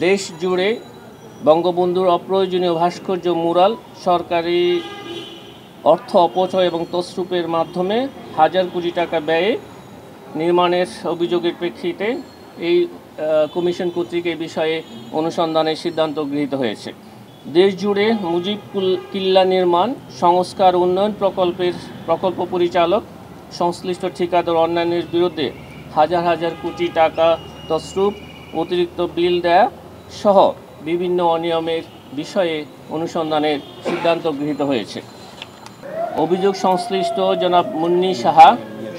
দেশ জুড়ে বঙ্গবন্ধুর অপ্রয়োজনীয় ভাস্কর্য মুরাল সরকারি অর্থ অপচয় এবং তছরূপের মাধ্যমে হাজার কোটি টাকা ব্যয়ে নির্মাণের অভিযোগের প্রেক্ষিতে এই কমিশন কর্তৃক এই বিষয়ে অনুসন্ধানের সিদ্ধান্ত গৃহীত হয়েছে। দেশ জুড়ে মুজিব কিল্লা নির্মাণ সংস্কার উন্নয়ন প্রকল্প পরিচালক সংশ্লিষ্ট ঠিকাদার অন্যান্যের বিরুদ্ধে হাজার হাজার কোটি টাকা তছরূপ অতিরিক্ত বিল দেয়া সহ বিভিন্ন অনিয়মের বিষয়ে অনুসন্ধানের সিদ্ধান্ত গৃহীত হয়েছে। অভিযোগ সংশ্লিষ্ট জনাব মুন্নী সাহা,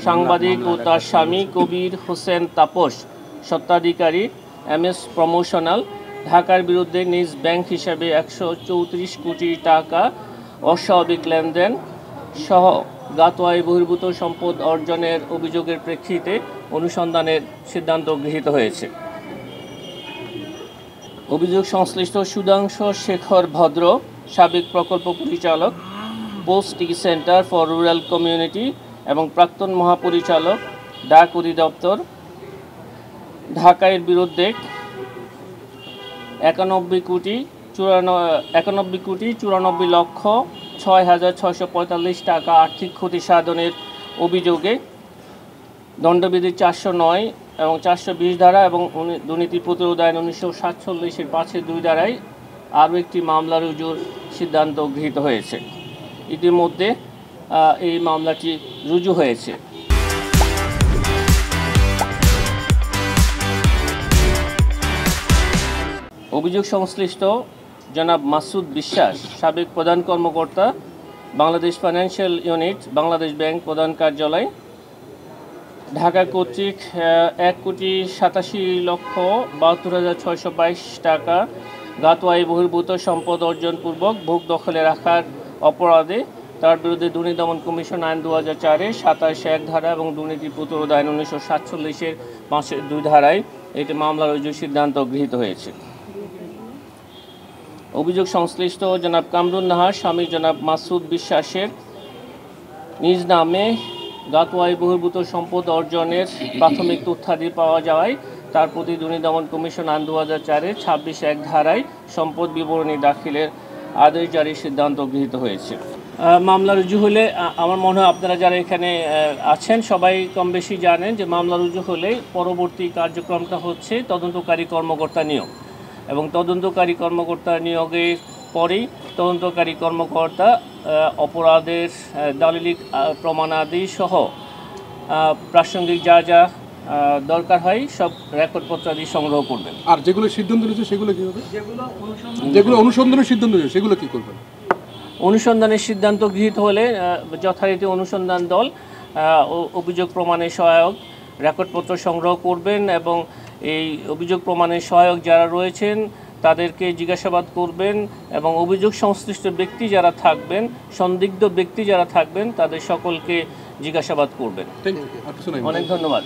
সাংবাদিক ও তার স্বামী কবির হোসেন তাপস, স্বত্বাধিকারী MS প্রমোশনাল, ঢাকার বিরুদ্ধে নিজ ব্যাংক হিসাবে 134 কোটি টাকা অস্বাভাবিক লেনদেন সহ গাতোয়ায় বহির্ভূত সম্পদ অর্জনের অভিযোগের প্রেক্ষিতে অনুসন্ধানের সিদ্ধান্ত গৃহীত হয়েছে। অভিযোগ সংশ্লিষ্ট সুধাংশু শেখর ভদ্র, সাবেক প্রকল্প পরিচালক, post centre for rural community এবং প্রাক্তন মহাপরিচালক, ডাক অধিদপ্তর, ঢাকার বিরুদ্ধে 91,94,06,645 টাকা আর্থিক ক্ষতি সাধনের অভিযোগে দণ্ডবিধি 409 এবং 420 ধারা এবং দুর্নীতি প্রতিরোধ আইন 1947-এর 5-2 ধারায় আরও একটি মামলা রুজুর সিদ্ধান্ত গৃহীত হয়েছে। ইতিমধ্যে এই মামলাটি রুজু হয়েছে। অভিযোগ সংশ্লিষ্ট জনাব মাসুদ বিশ্বাস, সাবেক প্রধান কর্মকর্তা, Bangladesh financial unit, Bangladesh bank প্রধান কার্যালয়, ঢাকা কর্তৃক 1,87,72,622 টাকা গাতোয়ায় বহির্ভূত সম্পদ অর্জনপূর্বক ভোগ দখলে রাখার অপরাধে তার বিরুদ্ধে দুর্নীতি দমন কমিশন আইন 2004-এর 27(1) ধারা এবং দুর্নীতি প্রতিরোধ আইন 1947-এর 5-2 ধারায় একটি মামলা রুজুর সিদ্ধান্ত গৃহীত হয়েছে। অভিযোগ সংশ্লিষ্ট জনাব কামরুন নাহার, স্বামী জনাব মাসুদ বিশ্বাসের নিজ নামে গাতোয়ায় বহির্ভূত সম্পদ অর্জনের প্রাথমিক তথ্যাদি পাওয়া যাওয়ায় তার প্রতি দুর্নীতি দমন কমিশন আইন 2004-এর 26(1) ধারায় সম্পদ বিবরণী দাখিলের আদেশ জারির সিদ্ধান্ত গৃহীত হয়েছে। মামলা রুজু হলে আমার মনে হয় আপনারা যারা এখানে আছেন সবাই কম বেশি জানেন যে মামলা রুজু হলে পরবর্তী কার্যক্রমটা হচ্ছে তদন্তকারী কর্মকর্তা নিয়োগ, এবং তদন্তকারী কর্মকর্তা নিয়োগের পরেই তদন্তকারী কর্মকর্তা অপরাধের দলিলিক প্রমাণাদি সহ প্রাসঙ্গিক যা যা দরকার হয় সব রেকর্ডপত্রাদি সংগ্রহ করবেন। আর যেগুলো সিদ্ধান্ত নিয়েছে সেগুলো কী হবে? যেগুলো অনুসন্ধানের সিদ্ধান্ত নিয়েছে সেগুলো কী করবেন? অনুসন্ধানের সিদ্ধান্ত গৃহীত হলে যথারীতি অনুসন্ধান দল অভিযোগ প্রমাণের সহায়ক রেকর্ডপত্র সংগ্রহ করবেন এবং এই অভিযোগ প্রমাণের সহায়ক যারা রয়েছেন তাদেরকে জিজ্ঞাসাবাদ করবেন এবং অভিযোগ সংশ্লিষ্ট ব্যক্তি যারা থাকবেন, সন্দিগ্ধ ব্যক্তি যারা থাকবেন তাদের সকলকে জিজ্ঞাসাবাদ করবেন। অনেক ধন্যবাদ।